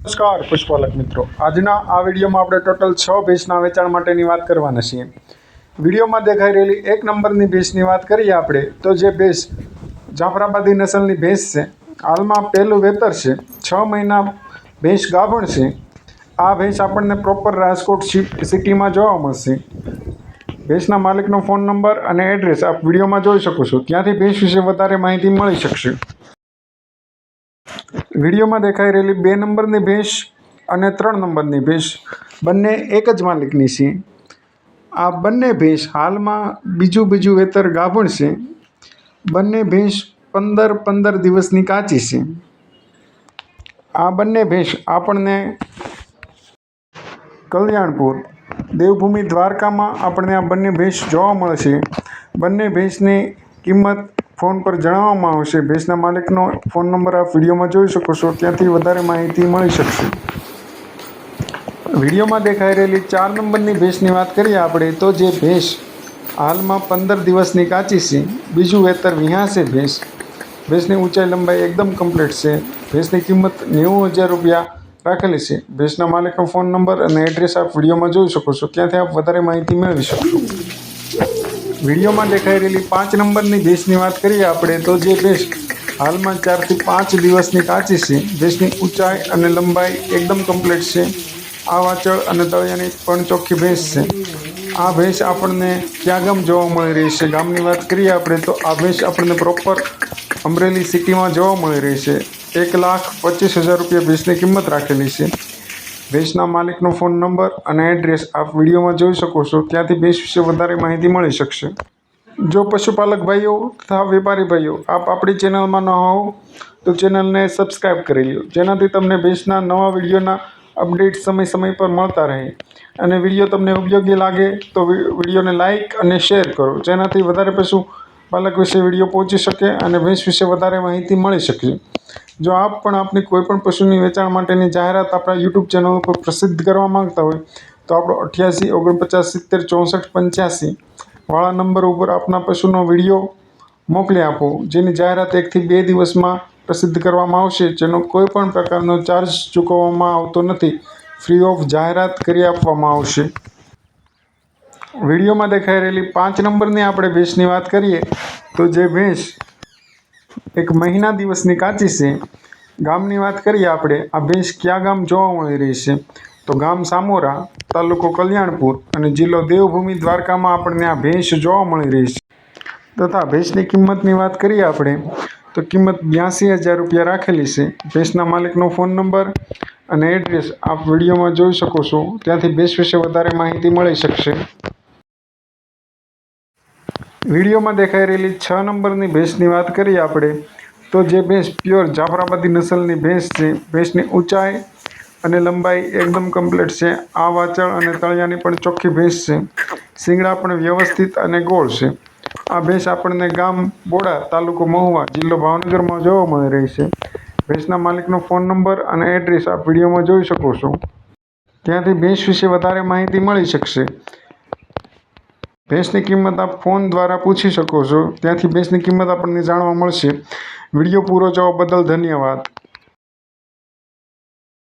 નમસ્કાર પશુપાલક મિત્રો, આજના આ વિડીયોમાં આપણે ટોટલ 6 ભેંસના વેચાણ માટેની વાત કરવાના છીએ। વિડીયોમાં દેખાઈ રહેલી 1 નંબરની ભેંસની વાત કરીએ આપણે તો જે ભેંસ જાફરાબાદી નસલની ભેંસ છે, હાલમાં પહેલું વેતર છે, 6 મહિના ભેંસ ગાભણ છે। આ ભેંસ આપણને પ્રોપર રાજકોટ સિટીમાં જોવા મળશે। ભેંસના માલિકનો ફોન નંબર અને એડ્રેસ આપ વિડીયોમાં જોઈ શકો છો, ત્યાંથી ભેંસ વિશે વધારે માહિતી મળી શકશે। વિડીયોમાં દેખાઈ રહેલી 2 નંબરની ભેંસ અને 3 નંબરની ભેંસ બંને એક જ માલિકની છે। આ બંને ભેંસ હાલમાં બીજું વેતર ગાભણ છે। બંને ભેંસ 15 દિવસની કાચી છે। આ બંને ભેંસ આપણને કલ્યાણપુર દેવભૂમિ દ્વારકામાં આપણને આ બંને ભેંસ જોવા મળશે। બંને ભેંસની કિંમત ફોન પર જણાવવામાં આવશે। ભેંસના માલિકનો ફોન નંબર આપ વિડીયોમાં જોઈ શકો છો, ત્યાંથી વધારે માહિતી મળી શકશે। વિડીયોમાં દેખાઈ રહેલી 4 નંબરની ભેંસની વાત કરીએ આપણે તો જે ભેંસ હાલમાં 15 દિવસની કાચી છે, બીજું વેતર વિહાશે ભેંસ। ભેંસની ઊંચાઈ લંબાઈ એકદમ કમ્પ્લીટ છે। ભેંસની કિંમત 90,000 રૂપિયા રાખેલી છે। ભેંસના માલિકનો ફોન નંબર અને એડ્રેસ આપ વિડીયોમાં જોઈ શકો છો, ત્યાંથી આપ વધારે માહિતી મેળવી શકશો। વિડીયોમાં દેખાઈ રહેલી 5 નંબરની ભેંસની વાત કરીએ આપણે તો જે ભેંસ હાલમાં 4 થી 5 દિવસની કાચી છે। ભેંસની ઊંચાઈ અને લંબાઈ એકદમ કમ્પ્લીટ છે। આ વાચળ અને તળિયાની પણ ચોખ્ખી ભેંસ છે। આ ભેંસ આપણને ક્યાં ગામ જોવા મળી રહી છે? ગામની વાત કરીએ આપણે તો આ ભેંસ આપણને પ્રોપર અમરેલી સિટીમાં જોવા મળી રહી છે। 1,25,000 રૂપિયા ભેંસની કિંમત રાખેલી છે। ભેંસના માલિકનો ફોન નંબર અને એડ્રેસ આપ વિડીયોમાં જોઈ શકો છો, ત્યાંથી ભેંસ વિશે વધારે માહિતી મળી શકશે। જો પશુપાલક ભાઈઓ તથા વેપારી ભાઈઓ આપ આપણી ચેનલમાં ન હોવ તો ચેનલને સબસ્ક્રાઈબ કરી લો, જેનાથી તમને ભેંસના નવા વિડીયોના અપડેટ સમય પર મળતા રહે। અને વિડીયો તમને ઉપયોગી લાગે તો વિડીયોને લાઇક અને શેર કરો, જેનાથી વધારે પશુપાલક વિશે વિડીયો પહોંચી શકે અને ભેંસ વિશે વધારે માહિતી મળી શકે। જો આપ પણ આપની કોઈપણ પશુની વેચાણ માટેની જાહેરાત આપણા યુટ્યુબ ચેનલ ઉપર પ્રસિદ્ધ કરવા માંગતા હોય તો આપણો 88 49 70 64 85 વાળા નંબર ઉપર આપના પશુનો વિડીયો મોકલી આપો, જેની જાહેરાત 1 થી 2 દિવસમાં પ્રસિદ્ધ કરવામાં આવશે। જેનો કોઈ પણ પ્રકારનો ચાર્જ ચૂકવવામાં આવતો નથી, ફ્રી ઓફ જાહેરાત કરી આપવામાં આવશે। વિડીયોમાં દેખાઈ રહેલી 5 નંબરની આપણે ભેંસની વાત કરીએ તો જે ભેંસ 1 મહિના દિવસની કાચી છે। ગામની વાત કરીએ આપણે, આ ભેંસ કયા ગામ જોવા મળી રહી છે તો ગામ સામોરા, તાલુકો કલ્યાણપુર અને જિલ્લો દેવભૂમિ દ્વારકામાં આપણને આ ભેંસ જોવા મળી રહી છે। તથા ભેંસની કિંમતની વાત કરીએ આપણે તો કિંમત 82,000 રૂપિયા રાખેલી છે। ભેંસના માલિકનો ફોન નંબર અને એડ્રેસ આપ વિડીયોમાં જોઈ શકો છો, ત્યાંથી ભેંસ વિશે વધારે માહિતી મળી શકશે। વિડીયોમાં દેખાઈ રહેલી 6 નંબરની ભેંસની વાત કરીએ આપણે તો જે ભેંસ પ્યોર જાફરાબાદી નસલની ભેંસ છે। ભેંસની ઊંચાઈ અને લંબાઈ એકદમ કમ્પ્લીટ છે। આ વાચળ અને તળિયાની પણ ચોખ્ખી ભેંસ છે। શિંગડા પણ વ્યવસ્થિત અને ગોળ છે। આ ભેંસ આપણને ગામ બોડા, તાલુકો મહુવા, જિલ્લો ભાવનગરમાં જોવા મળી રહી છે। ભેંસના માલિકનો ફોન નંબર અને એડ્રેસ આપ વિડીયોમાં જોઈ શકો છો, ત્યાંથી ભેંસ વિશે વધારે માહિતી મળી શકશે। ભેંસની કિંમત આપ ફોન દ્વારા પૂછી શકો છો, ત્યાંથી ભેંસની કિંમત આપણને જાણવા મળશે। વિડીયો પૂરો જોવા બદલ ધન્યવાદ।